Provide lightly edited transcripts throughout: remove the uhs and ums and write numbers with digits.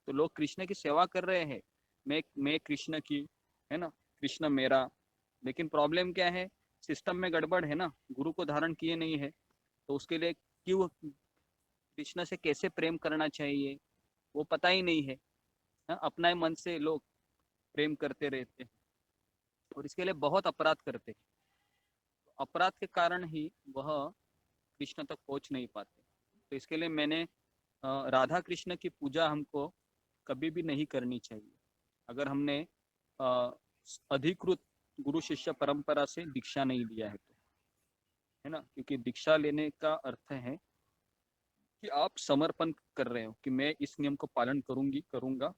तो लोग कृष्ण की सेवा कर रहे हैं, मैं कृष्ण की, है ना, कृष्ण मेरा। लेकिन प्रॉब्लम क्या है, सिस्टम में गड़बड़ है ना, गुरु को धारण किए नहीं है। तो उसके लिए क्यों कृष्ण से कैसे प्रेम करना चाहिए वो पता ही नहीं है। हाँ, अपना ही मन से लोग प्रेम करते रहते हैं और इसके लिए बहुत अपराध करते हैं। तो अपराध के कारण ही वह कृष्ण तक पहुंच नहीं पाते। तो इसके लिए मैंने राधा कृष्ण की पूजा हमको कभी भी नहीं करनी चाहिए अगर हमने अ, अधिकृत गुरु शिष्य परंपरा से दीक्षा नहीं लिया है तो, है ना। क्योंकि दीक्षा लेने का अर्थ है कि आप समर्पण कर रहे हो कि मैं इस नियम को पालन करूंगा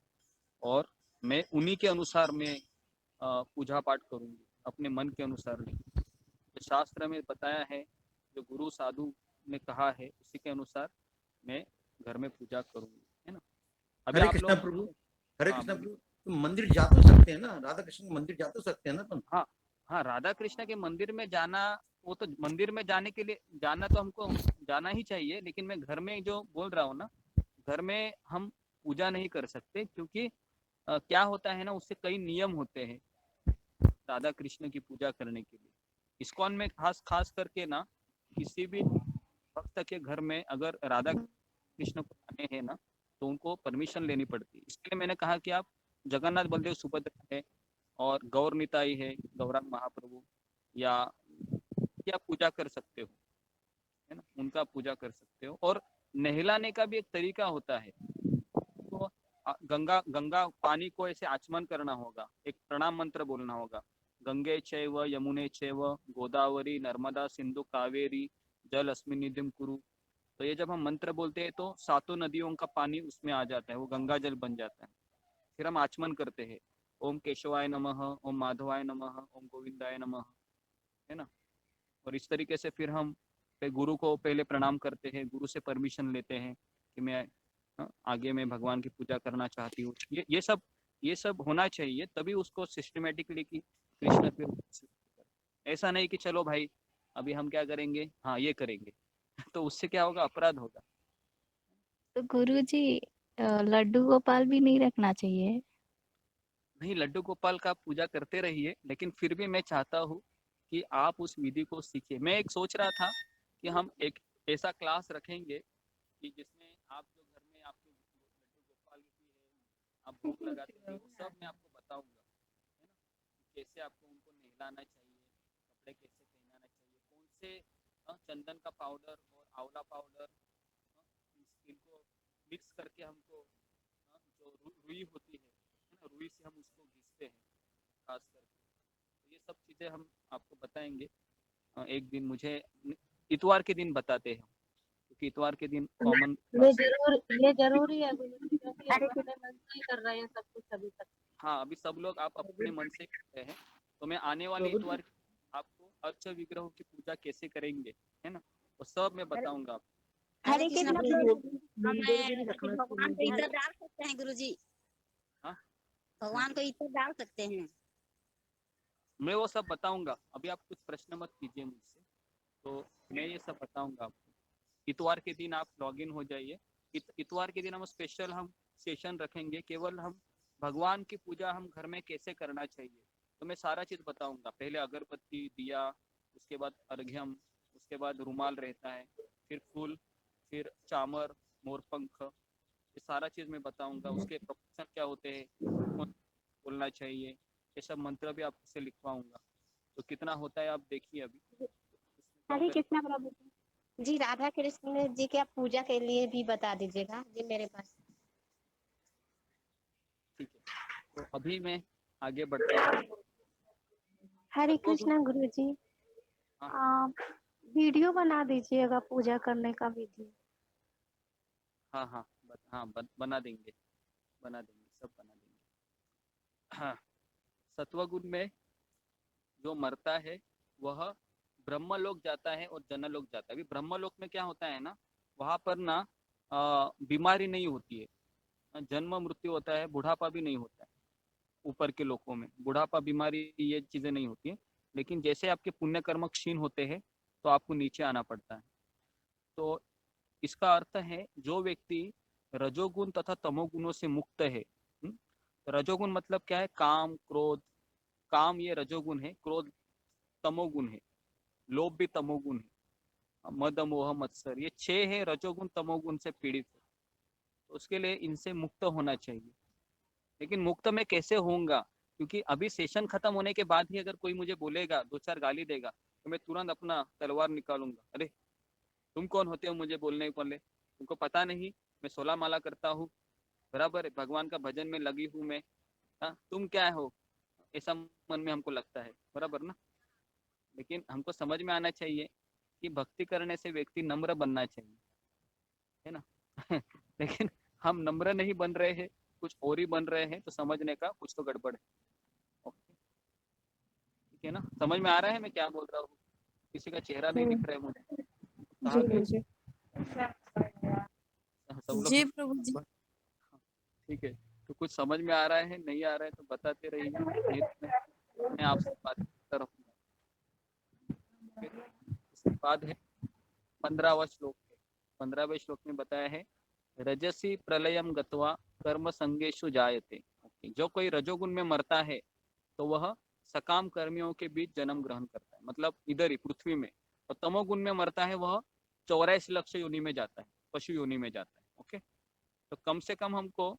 और मैं उन्हीं के अनुसार मैं पूजा पाठ करूंगी, अपने मन के अनुसार नहीं। तो शास्त्र में बताया है, जो गुरु साधु ने कहा है उसी के अनुसार मैं घर में पूजा करूंगी, है ना। अभी हरे आप कृष्णा लोग, प्रभु, हरे हाँ कृष्णा बोलिए। प्रभु, तुम मंदिर जा तो सकते हैं ना, राधा कृष्ण के मंदिर जा तो सकते हैं ना तुम? हाँ हाँ, राधा कृष्ण के मंदिर में जाना, वो तो मंदिर में जाने के लिए जाना तो हमको जाना ही चाहिए, लेकिन मैं घर में जो बोल रहा हूँ ना, घर में हम पूजा नहीं कर सकते क्योंकि क्या होता है ना, उससे कई नियम होते हैं राधा कृष्ण की पूजा करने के लिए। इस्कॉन में खास खास करके ना, किसी भी भक्त के घर में अगर राधा कृष्ण को आने हैं ना, तो उनको परमिशन लेनी पड़ती है। इसके लिए मैंने कहा कि आप जगन्नाथ बलदेव सुभद्रा है और गौर निताई है, गौरांग महाप्रभु, या पूजा कर सकते हो, है ना, उनका पूजा कर सकते हो। और नहलाने का भी एक तरीका होता है। तो गंगा गंगा पानी को ऐसे आचमन करना होगा, एक प्रणाम मंत्र बोलना होगा, गंगे चैव यमुने चैव गोदावरी नर्मदा सिंधु कावेरी जल अस्मिन् निधिम कुरु। तो ये जब हम मंत्र बोलते हैं तो सातों नदियों का पानी उसमें आ जाता है, वो गंगा जल बन जाता है। फिर हम आचमन करते हैं, ओम केशवाय नमः, ओम माधवाय नमः, ओम गोविंदाय नमः, है ना। और इस तरीके से फिर हम गुरु को पहले प्रणाम करते हैं, गुरु से परमिशन लेते हैं कि मैं आगे मैं भगवान की पूजा करना चाहती हूँ। ये सब होना चाहिए, तभी उसको सिस्टमेटिकली कि कृष्ण फिर ऐसा नहीं कि चलो भाई अभी हम क्या करेंगे, हाँ ये करेंगे तो उससे क्या होगा, अपराध होगा। तो गुरुजी लड्डू गोपाल भी नहीं रखना चाहिए? नहीं, लड्डू गोपाल का पूजा करते रहिए, लेकिन फिर भी मैं चाहता हूँ कि आप उस विधि को सीखिए। मैं एक सोच रहा था कि हम एक ऐसा क्लास रखेंगे कि जिसमें आप जो घर में आपके लड्डू गोपाल की है, आप भोग लगाते हैं, वो सब मैं आपको बताऊंगा, है ना। कैसे आपको उनको नहलाना चाहिए, कपड़े कैसे पहनाना चाहिए, कौन से चंदन का पाउडर और आंवला पाउडर, इनको मिक्स करके हमको जो रुई होती है ना, रुई से हम उसको घिसते हैं खास करके। तो ये सब चीज़ें हम आपको बताएंगे एक दिन। मुझे इतवार के दिन बताते हैं, क्योंकि इतवार के दिन कॉमन ये क्लास। जरूर ये जरूरी है गुरुजी, क्योंकि हम अपने मन से ही कर रहे हैं सब कुछ अभी तक। हाँ, अभी सब लोग आप अपने मन से करते हैं, तो मैं आने वाले प्रभु जी, इतवार आपको अर्च विग्रहों की पूजा कैसे करेंगे, है ना, वो सब मैं बताऊंगा आपको। हरे हरे कृष्णा कृष्ण प्रभु, प्रभु, मंदिर भी हमें रखना भगवान को चाहिए। इतर डाल सकते हैं गुरुजी? हाँ, भगवान को इतर डाल सकते हैं? मैं वो सब बताऊंगा, अभी आप कुछ प्रश्न मत कीजिए मुझसे, तो मैं ये सब बताऊंगा आपको। इतवार के दिन आप लॉग इन हो जाइए। इतवार के दिन हम सेशन रखेंगे, केवल हम भगवान की पूजा हम घर में कैसे करना चाहिए, तो मैं सारा चीज़ बताऊंगा। पहले अगरबत्ती दिया, उसके बाद अर्घ्यम, उसके बाद रुमाल रहता है, फिर फूल, फिर चामर, मोरपंख, ये सारा चीज़ मैं बताऊंगा। उसके प्रोपोर्शन क्या होते हैं, कौन बोलना चाहिए, ये सब मंत्र भी आपसे लिखवाऊंगा। तो कितना होता है आप देखिए अभी। हरे कृष्णा प्रभु जी, राधा कृष्ण जी के आप पूजा के लिए भी बता दीजिएगा जी मेरे पास। ठीक है, तो अभी मैं आगे बढ़ता हूँ। हरे सत्वगुण, कृष्णा गुरुजी, हाँ आप वीडियो बना दीजिएगा पूजा करने का विधि। हाँ हाँ, बना देंगे, बना देंगे, सब बना देंगे। हाँ, सत्वगुण में जो मरता है वह ब्रह्मलोक जाता है और जनलोक जाता है। अभी ब्रह्मलोक में क्या होता है ना, वहाँ पर ना बीमारी नहीं होती है, जन्म मृत्यु होता है, बुढ़ापा भी नहीं होता है। ऊपर के लोकों में बुढ़ापा, बीमारी, ये चीजें नहीं होती है। लेकिन जैसे आपके पुण्य कर्म क्षीण होते हैं तो आपको नीचे आना पड़ता है। तो इसका अर्थ है, जो व्यक्ति रजोगुण तथा तमोगुणों से मुक्त है। तो रजोगुण मतलब क्या है? काम, क्रोध। काम ये रजोगुण है, क्रोध तमोगुण है, लोभ भी तमोगुण है, मद मोह मत्सर, ये 6 है रजोगुण तमोगुण से पीड़ित है। तो उसके लिए इनसे मुक्त होना चाहिए। लेकिन मुक्त मैं कैसे होऊंगा? क्योंकि अभी सेशन खत्म होने के बाद ही अगर कोई मुझे बोलेगा, 2-4 गाली देगा, तो मैं तुरंत अपना तलवार निकालूंगा। अरे तुम कौन होते हो मुझे बोलने वाले? तुमको पता नहीं मैं 16 माला करता हूँ, बराबर है, भगवान का भजन में लगी हूँ मैं। हाँ, तुम क्या हो? ऐसा मन में हमको लगता है, बराबर ना? लेकिन हमको समझ में आना चाहिए कि भक्ति करने से व्यक्ति नम्र बनना चाहिए, है ना? लेकिन हम नम्र नहीं बन रहे हैं, कुछ और ही बन रहे हैं, तो समझने का कुछ तो गड़बड़ है। ओके, ठीक है ना? समझ में आ रहा है मैं क्या बोल रहा हूँ? किसी का चेहरा नहीं दिख रहा है मुझे, कहाँ जी गए जी सब जी लोग? प्रभु जी। ठीक है, तो कुछ समझ में आ रहा है, नहीं आ रहा है तो बताते रहिए, नहीं तो मैं आपसे बात करता रहूँगा। फिर उसके बाद है 15वां श्लोक है। 15वें श्लोक में बताया है, रजसी प्रलयम गत्वा कर्म संगेषु जायते। ओके, जो कोई रजोगुण में मरता है तो वह सकाम कर्मियों के बीच जन्म ग्रहण करता है, मतलब इधर ही पृथ्वी में। और तमोगुण में मरता है वह 84 लक्ष योनि में जाता है, पशु योनि में जाता है। ओके, तो कम से कम हमको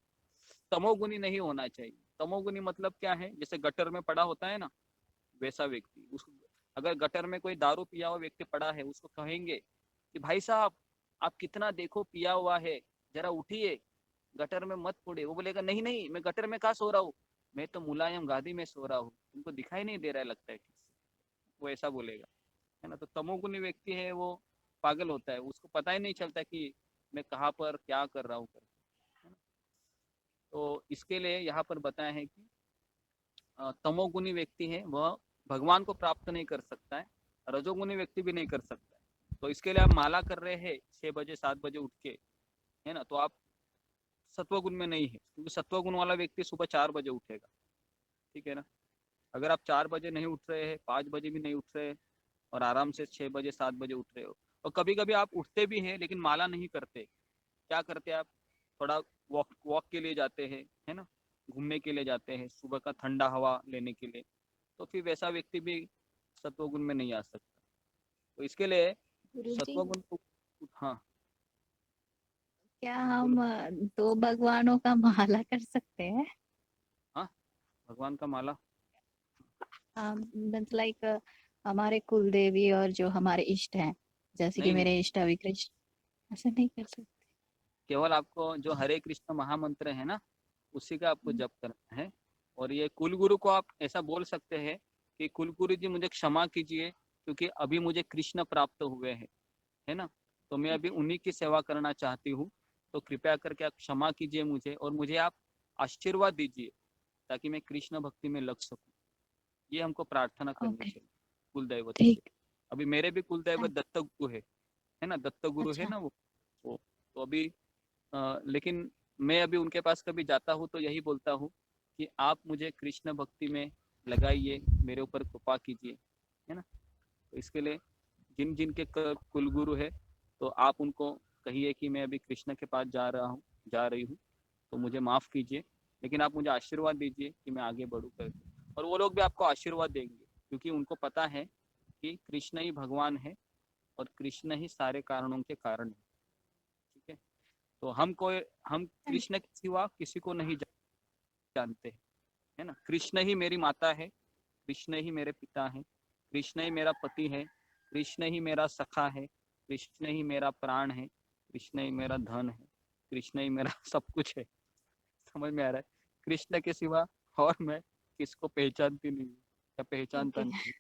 तमोगुणी नहीं होना चाहिए। तमोगुणी मतलब क्या है? जैसे गटर में पड़ा होता है ना, वैसा व्यक्ति। उस अगर गटर में कोई दारू पिया हुआ व्यक्ति पड़ा है, उसको कहेंगे कि भाई साहब आप कितना देखो पिया हुआ है, जरा उठिए, गटर में मत पड़े। वो बोलेगा नहीं नहीं, मैं गटर में कहाँ सो रहा हूँ, मैं तो मुलायम गादी में सो रहा हूँ, तुमको दिखाई नहीं दे रहा है लगता है ठीक से। वो ऐसा बोलेगा, है ना? तो तमोगुणी व्यक्ति है वो पागल होता है, उसको पता ही नहीं चलता कि मैं कहाँ पर क्या कर रहा हूँ। तो इसके लिए यहाँ पर बताया है कि तमोगुणी व्यक्ति है वह भगवान को प्राप्त नहीं कर सकता है, रजोगुणी व्यक्ति भी नहीं कर सकता है। तो इसके लिए आप माला कर रहे हैं 6 बजे 7 बजे उठ के, है ना, तो आप सत्वगुण में नहीं है, क्योंकि सत्वगुण वाला व्यक्ति सुबह 4 बजे उठेगा। ठीक है ना? अगर आप 4 बजे नहीं उठ रहे हैं, 5 बजे भी नहीं उठ रहे हैं, और आराम से 6 बजे 7 बजे उठ रहे हो, और कभी कभी आप उठते भी हैं लेकिन माला नहीं करते, क्या करते हैं आप? थोड़ा वॉक वॉक के लिए जाते हैं, है ना, घूमने के लिए जाते हैं, सुबह का ठंडा हवा लेने के लिए, तो फिर वैसा व्यक्ति भी सत्वगुण में नहीं आ सकता। तो इसके लिए गुरुजी, सत्वगुण को, हाँ क्या बोलो। हम 2 भगवानों का माला कर सकते हैं? हाँ, भगवान का माला। मीन्स लाइक हमारे कुल देवी और जो हमारे इष्ट हैं, जैसे कि नहीं नहीं, मेरे इष्ट अभी कृष्ण, ऐसे नहीं कर सकते? केवल आपको जो हरे कृष्ण महामंत्र है ना, उसी का आपको जप करना है। और ये कुलगुरु को आप ऐसा बोल सकते हैं कि कुलगुरु जी मुझे क्षमा कीजिए, क्योंकि अभी मुझे कृष्ण प्राप्त हुए हैं, है ना, तो मैं अभी उन्हीं की सेवा करना चाहती हूँ, तो कृपया करके आप क्षमा कीजिए मुझे, और मुझे आप आशीर्वाद दीजिए ताकि मैं कृष्ण भक्ति में लग सकूं। ये हमको प्रार्थना करनी ओके, चाहिए कुल दैवत से। ठीक। अभी मेरे भी कुल दैवत दत्त गुरु है ना, दत्त गुरु है अच्छा, ना वो तो अभी लेकिन मैं अभी उनके पास कभी जाता हूँ तो यही बोलता हूँ कि आप मुझे कृष्ण भक्ति में लगाइए, मेरे ऊपर कृपा कीजिए, है ना। तो इसके लिए जिन जिन के कुलगुरु है, तो आप उनको कहिए कि मैं अभी कृष्ण के पास जा रही हूँ, तो मुझे माफ़ कीजिए, लेकिन आप मुझे आशीर्वाद दीजिए कि मैं आगे बढ़ूँ करके। और वो लोग भी आपको आशीर्वाद देंगे, क्योंकि उनको पता है कि कृष्ण ही भगवान है और कृष्ण ही सारे कारणों के कारण है। ठीक है, तो हम कृष्ण के सिवा किसी को नहीं जानते, है ना। कृष्ण ही मेरी माता है, कृष्ण ही मेरे पिता है, कृष्ण ही मेरा पति है, कृष्ण ही मेरा सखा है, कृष्ण ही मेरा प्राण है, कृष्ण ही मेरा धन है, कृष्ण ही मेरा सब कुछ है। समझ में आ रहा है? कृष्ण के सिवा और मैं किसको पहचानती नहीं या पहचानता ओके, नहीं।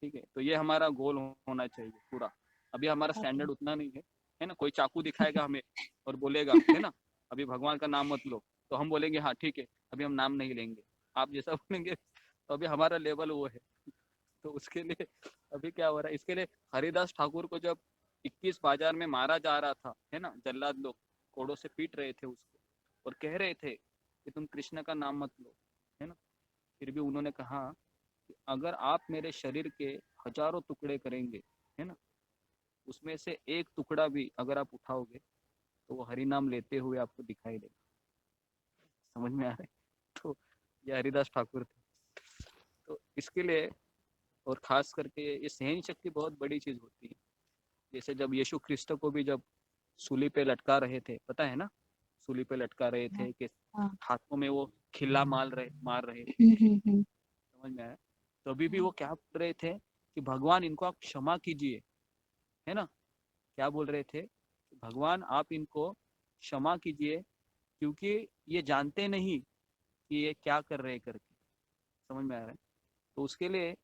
ठीक है, तो ये हमारा गोल होना चाहिए पूरा। अभी हमारा ओके। स्टैंडर्ड उतना नहीं है ना। कोई चाकू दिखाएगा हमें और बोलेगा, है ना, अभी भगवान का नाम मत लो, तो हम बोलेंगे हाँ ठीक है, अभी हम नाम नहीं लेंगे, आप जैसा बोलेंगे, तो अभी हमारा लेवल वो है। तो उसके लिए अभी क्या हो रहा है, इसके लिए हरिदास ठाकुर को जब 21 बाजार में मारा जा रहा था, है ना, जल्लाद लोग कोड़ों से पीट रहे थे उसको और कह रहे थे कि तुम कृष्ण का नाम मत लो, है ना, फिर भी उन्होंने कहा कि अगर आप मेरे शरीर के हजारों टुकड़े करेंगे, है ना, उसमें से एक टुकड़ा भी अगर आप उठाओगे तो वो हरि नाम लेते हुए आपको दिखाई देगा। समझ में आ रहा है? तो ये हरिदास ठाकुर थे। तो इसके लिए और खास करके ये सहन शक्ति बहुत बड़ी चीज होती है। जैसे जब यीशु ख्रिस्त को भी जब सूली पे लटका रहे थे, पता है ना, सूली पे लटका रहे थे कि हाँ। हाथों में वो खिल्ला मार रहे थे। समझ में आया? तो अभी भी वो क्या बोल रहे थे कि भगवान इनको आप क्षमा कीजिए, है ना? क्या बोल रहे थे? भगवान आप इनको क्षमा कीजिए क्योंकि ये जानते नहीं कि ये क्या कर रहे करके। समझ में आ रहा है? तो उसके लिए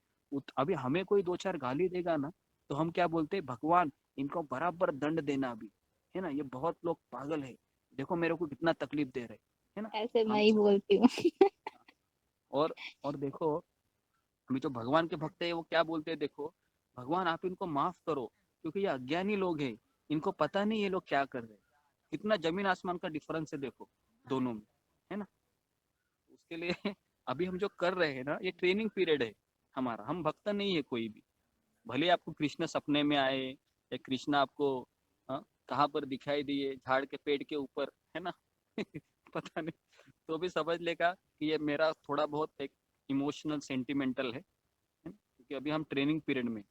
अभी हमें कोई दो चार गाली देगा ना, तो हम क्या बोलते हैं, भगवान इनको बराबर दंड देना अभी, है ना? ये बहुत लोग पागल है, देखो मेरे को कितना तकलीफ दे रहे, है ना? ऐसे मैं हम ही बोलती हूँ। और देखो अभी जो भगवान के भक्त है वो क्या बोलते हैं, देखो भगवान आप इनको माफ करो क्योंकि ये अज्ञानी लोग हैं, इनको पता नहीं ये लोग क्या कर रहे हैं। कितना जमीन आसमान का डिफरेंस है देखो दोनों में, है ना? उसके लिए अभी हम जो कर रहे हैं ना, ये ट्रेनिंग पीरियड है हमारा। हम भक्त नहीं है कोई भी, भले आपको कृष्ण सपने में आए या कृष्ण आपको कहाँ पर दिखाई दिए, झाड़ के पेड़ के ऊपर, है ना? पता नहीं, तो भी समझ लेगा कि ये मेरा थोड़ा बहुत एक इमोशनल सेंटिमेंटल है ना? क्योंकि अभी हम ट्रेनिंग पीरियड में,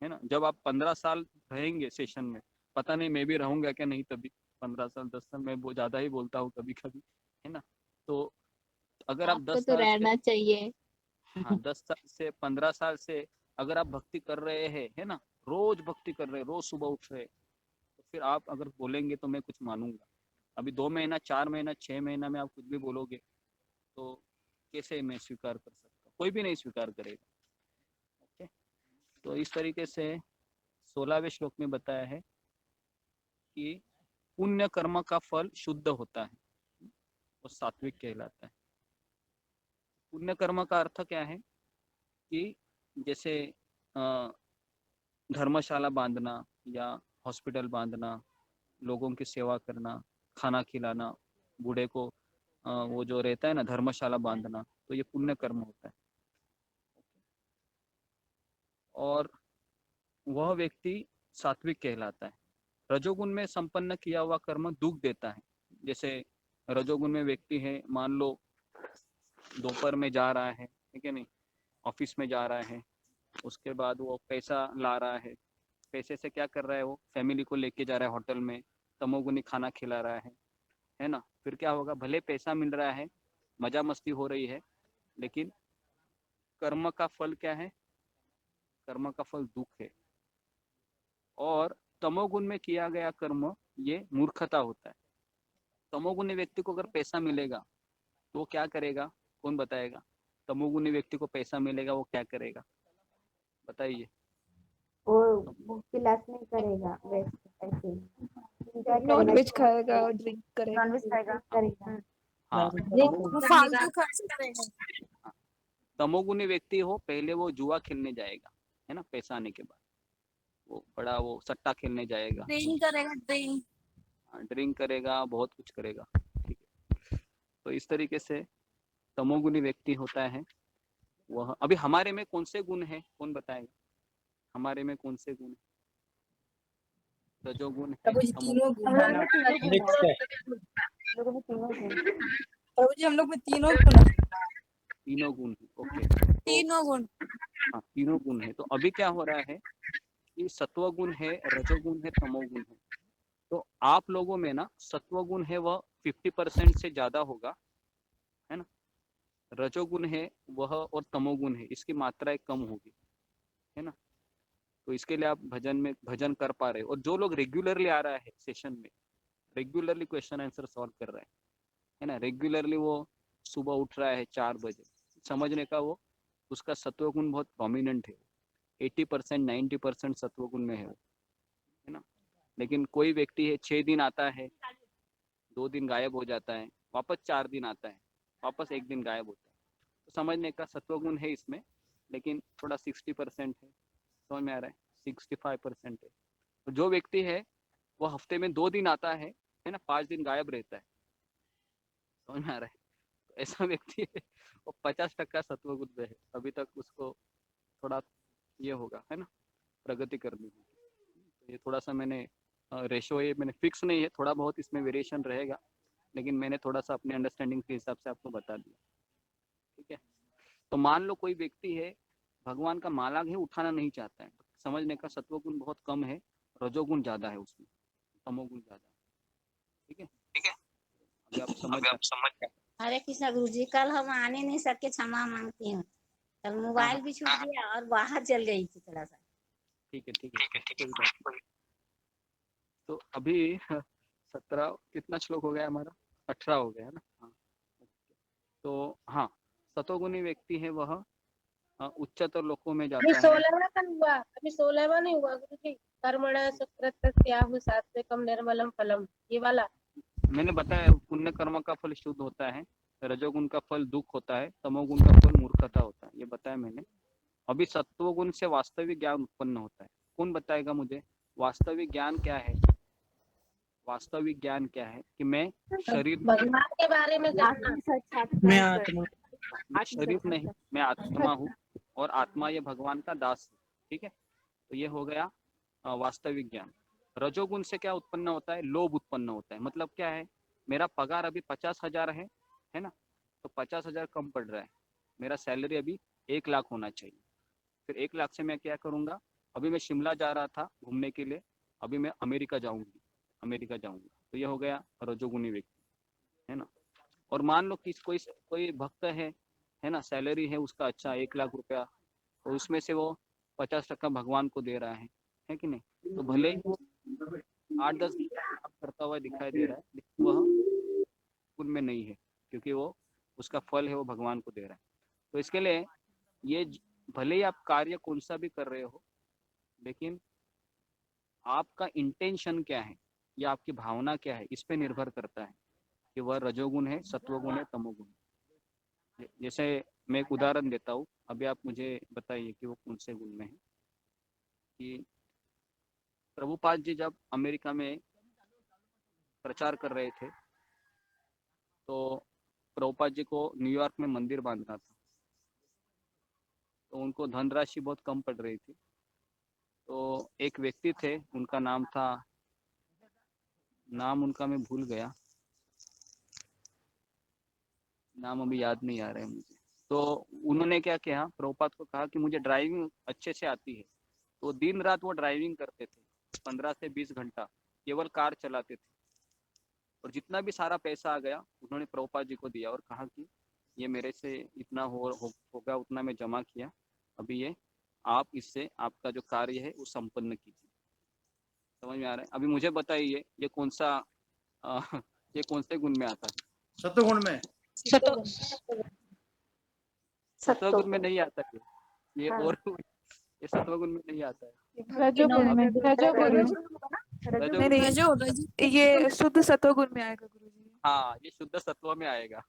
है ना? जब आप 15 साल रहेंगे सेशन में, पता नहीं मैं भी रहूंगा क्या नहीं, तभी 15 साल 10 साल मैं वो ज्यादा ही बोलता हूँ कभी कभी, है ना? तो अगर आप आपको 10 तो साल से, रहना चाहिए। हाँ 10 साल से 15 साल से अगर आप भक्ति कर रहे हैं, है ना, रोज भक्ति कर रहे हैं, रोज सुबह उठ रहे हैं, तो फिर आप अगर बोलेंगे तो मैं कुछ मानूंगा। अभी 2 महीना 4 महीना 6 महीना में आप कुछ भी बोलोगे तो कैसे मैं स्वीकार कर सकता? कोई भी नहीं स्वीकार करेगा। ओके, तो इस तरीके से 16वें श्लोक में बताया है कि पुण्य कर्म का फल शुद्ध होता है और सात्विक कहलाता है। पुण्य कर्म का अर्थ क्या है कि जैसे धर्मशाला बांधना या हॉस्पिटल बांधना, लोगों की सेवा करना, खाना खिलाना, बूढ़े को वो जो रहता है ना धर्मशाला बांधना, तो ये पुण्य कर्म होता है। और वह व्यक्ति सात्विक कहलाता है। रजोगुण में संपन्न किया हुआ कर्म दुख देता है। जैसे रजोगुण में व्यक्ति है, मान लो दोपहर में जा रहा है, ठीक है नहीं, ऑफिस में जा रहा है, उसके बाद वो पैसा ला रहा है, पैसे से क्या कर रहा है, वो फैमिली को लेके जा रहा है होटल में, तमोगुनी खाना खिला रहा है ना? फिर क्या होगा, भले पैसा मिल रहा है, मजा मस्ती हो रही है, लेकिन कर्म का फल क्या है? कर्म का फल दुख है। और तमोगुण में किया गया कर्म ये मूर्खता होता है। तमोगुणी व्यक्ति को अगर पैसा मिलेगा तो वो क्या करेगा? कौन बताएगा? तमोगुणी व्यक्ति को पैसा मिलेगा वो क्या करेगा, बताइए? वो क्लास नहीं करेगा वेस्ट ऐसे एंजॉय नॉन करेगा वेज खाएगा और ड्रिंक करेगा। नॉन वेज करेगा हाँ, वो फालतू खर्च करेगा। तमोगुणी व्यक्ति हो, पहले वो जुआ खेलने जाएगा, है ना? पैसा आने के बाद वो बड़ा वो सट्टा खेलने जाएगा, ड्रिंक करेगा, ड्रिंक। ड्रिंक करेगा, बहुत कुछ करेगा, ठीक है? तो इस तरीके से तमोगुणी व्यक्ति होता है वह। अभी हमारे में कौन से गुण है, कौन बताएगा? हमारे में कौन से गुण है? रजोगुण है, प्रभु जी तीनों हम लोग में तीनों गुण मिक्स है। हम लोगों में तीनों गुण प्रभु जी हम लोग में तीनों गुण है। तीनों गुण है, ओके। तो तीनों गुण। हाँ, तीनों गुण है। तो अभी क्या हो रहा है कि सत्व गुण है, रजोगुण है, तमोगुण है। तो आप लोगों में ना सत्व गुण है वह 50% से ज्यादा होगा, है ना? रजोगुण है वह और तमोगुण है इसकी मात्रा कम होगी, है ना? तो इसके लिए आप भजन में भजन कर पा रहे हो। और जो लोग रेगुलरली आ रहा है सेशन में, रेगुलरली क्वेश्चन आंसर सॉल्व कर रहा है ना, रेगुलरली वो सुबह उठ रहा है 4 बजे, समझने का वो उसका सत्व गुण बहुत प्रोमिनेंट है। 80% 90% सत्व गुण में है वो, है ना? लेकिन कोई व्यक्ति है 6 दिन आता है, 2 दिन गायब हो जाता है, वापस 4 दिन आता है, वापस 1 दिन गायब होता है, तो समझने का सत्व गुण है इसमें, लेकिन थोड़ा 60% है। समझ में आ रहा है? 65% है। तो जो व्यक्ति है वो हफ्ते में 2 दिन आता है ना, 5 दिन गायब रहता है। समझ में आ रहा है? तो ऐसा व्यक्ति है वो 50% सत्व गुण में है। अभी तक उसको थोड़ा ये होगा, है ना, प्रगति करनी होगी। तो ये थोड़ा सा मैंने रेशो ये मैंने फिक्स नहीं है, थोड़ा बहुत इसमें वेरिएशन रहेगा, लेकिन मैंने थोड़ा सा अपने अंडरस्टैंडिंग के हिसाब से आपको बता दिया। ठीक है, तो मान लो कोई व्यक्ति है भगवान का माला ही उठाना नहीं चाहता है, समझने का सत्वगुण बहुत कम है, रजोगुण ज्यादा है उसमें, तमोगुण ज्यादा है। ठीक है, अभी आप समझ हरे कृष्णा गुरु जी, कल हम आने नहीं सके, क्षमा मांगती हूँ। कल मोबाइल भी छूट गया और बाहर चल गई थी थोड़ा सा। ठीक है कोई बात नहीं। तो अभी 17 कितना श्लोक हो गया हमारा, 18 हो गया है ना। हाँ, तो हाँ, सतोगुणी व्यक्ति है वह उच्चतर लोकों में अभी जाता है। 16वां का हुआ, अभी 16वां नहीं हुआ गुरु जी। कर्मणा सुकृतस्याहु सात्विकम निर्मलम फलम, ये वाला। मैंने बताया पुण्य कर्म का फल शुद्ध होता है, रजोगुण का फल दुख होता है, तमोगुण का फल मूर्खता होता है, ये बताया मैंने। अभी सत्वगुण से वास्तविक ज्ञान उत्पन्न होता है। कौन बताएगा मुझे वास्तविक ज्ञान क्या है? वास्तविक ज्ञान क्या है कि मैं शरीर भगवान के बारे में जानना। मैं आत्मा। मैं शरीर नहीं, मैं आत्मा हूँ और आत्मा ये भगवान का दास है। ठीक है, तो ये हो गया वास्तविक ज्ञान। रजोगुण से क्या उत्पन्न होता है? लोभ उत्पन्न होता है। मतलब क्या है, मेरा पगार अभी 50,000 है ना, तो 50,000 कम पड़ रहा है, मेरा सैलरी अभी 1 लाख होना चाहिए। फिर 1 लाख से मैं क्या करूँगा, अभी मैं शिमला जा रहा था घूमने के लिए, अभी मैं अमेरिका जाऊंगा, तो ये हो गया रजोगुणी व्यक्ति, है ना। और मान लो कि कोई भक्त है ना, सैलरी है उसका अच्छा 1 लाख रुपया, तो उसमें से वो 50% भगवान को दे रहा है कि नहीं। तो भले ही वो 8-10 काम करता हुआ दिखाई दे रहा है, लेकिन वह गुण में नहीं है, क्योंकि वो उसका फल है वो भगवान को दे रहा है। तो इसके लिए ये भले ही आप कार्य कौन सा भी कर रहे हो, लेकिन आपका इंटेंशन क्या है या आपकी भावना क्या है, इस पे निर्भर करता है कि वह रजोगुण है, सत्वगुण है, तमोगुण है। जैसे मैं एक उदाहरण देता हूँ, अभी आप मुझे बताइए कि वो कौन से गुण में है। कि प्रभुपाद जी जब अमेरिका में प्रचार कर रहे थे, तो प्रभुपाद जी को न्यूयॉर्क में मंदिर बांधना था, तो उनको धनराशि बहुत कम पड़ रही थी। तो एक व्यक्ति थे, उनका नाम उनका मैं भूल गया, नाम अभी याद नहीं आ रहा है मुझे। तो उन्होंने क्या किया, प्रभुपाद को कहा कि मुझे ड्राइविंग अच्छे से आती है। तो दिन रात वो ड्राइविंग करते थे, 15 से 20 घंटा केवल कार चलाते थे। और जितना भी सारा पैसा आ गया उन्होंने प्रभुपाद जी को दिया और कहा कि ये मेरे से इतना होगा, उतना मैं जमा किया, अभी ये आप इससे आपका जो कार्य है वो संपन्न कीजिए। समझ में आ रहा है? अभी मुझे बताइए ये कौन सा ये कौन से गुण में आता है? सत्वगुण में। सत्वगुण में नहीं आता है ये, और ये सत्वगुण में नहीं आता है। रजोगुण में, रजोगुण नहीं नहीं, ये शुद्ध सतोगुण में आएगा गुरुजी। हाँ, ये शुद्ध सत्व में आएगा।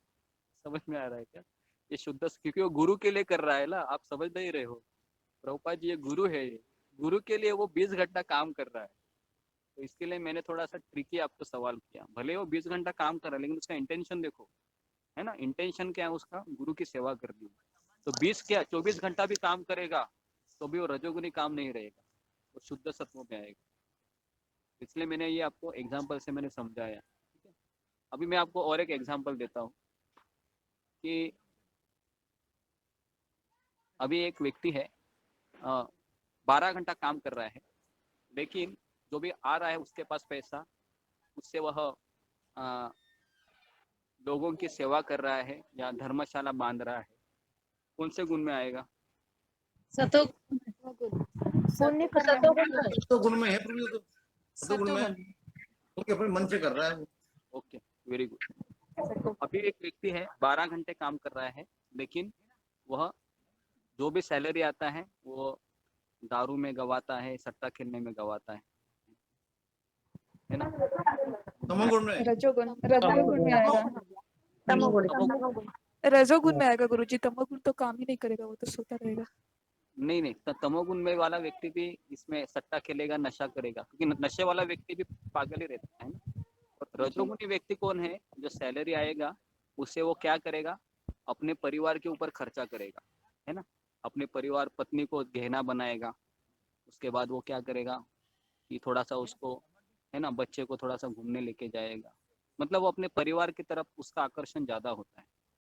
समझ में आ रहा है क्या? ये शुद्ध, क्योंकि वो गुरु के लिए कर रहा है ना, आप समझ नहीं रहे हो। प्रभुपाद जी ये गुरु है, ये गुरु के लिए वो 20 घंटा काम कर रहा है। तो इसके लिए मैंने थोड़ा सा ट्रिकी आपको सवाल किया। भले वो 20 घंटा काम कर रहा है, लेकिन उसका इंटेंशन देखो, है ना। इंटेंशन क्या है उसका? गुरु की सेवा करनी। तो 24 घंटा भी काम करेगा तो भी वो रजोगुनी काम नहीं रहेगा, वो शुद्ध सत्व में आएगा। इसलिए मैंने ये आपको एग्जाम्पल से मैंने समझाया। ठीक है, अभी मैं आपको और एक एग्जाम्पल देता हूँ कि अभी एक व्यक्ति है, 12 घंटा काम कर रहा है, लेकिन जो भी आ रहा है उसके पास पैसा, उससे वह लोगों की सेवा कर रहा है या धर्मशाला बांध रहा है। कौन से गुण में आएगा? सत्वगुण में है प्रभु, तो सत्वगुण में क्योंकि अपने मन से कर रहा है वो। Okay, very good. अभी एक व्यक्ति है 12 घंटे काम कर रहा है, लेकिन वह जो भी सैलरी आता है वो दारू में गवाता है, सट्टा खेलने में गवाता है ना। तमोगुण में। रजोगुण में आएगा। रजोगुण में आएगा गुरुजी, तमोगुण तो काम ही नहीं करेगा, वो तो सोता रहेगा। नहीं, तमोगुण में वाला व्यक्ति भी इसमें सट्टा खेलेगा, नशा करेगा, क्योंकि नशे वाला व्यक्ति भी पागल ही रहता है ना। और रजोगुणी व्यक्ति कौन है? जो सैलरी आएगा उससे वो क्या करेगा, अपने परिवार के ऊपर खर्चा करेगा, है ना। अपने परिवार, पत्नी को गहना बनाएगा, उसके बाद वो क्या करेगा कि थोड़ा सा उसको है ना, बच्चे को थोड़ा सा घूमने लेके जाएगा, मतलब वो अपने परिवार की तरफ उसका आकर्षण ज्यादा होता है।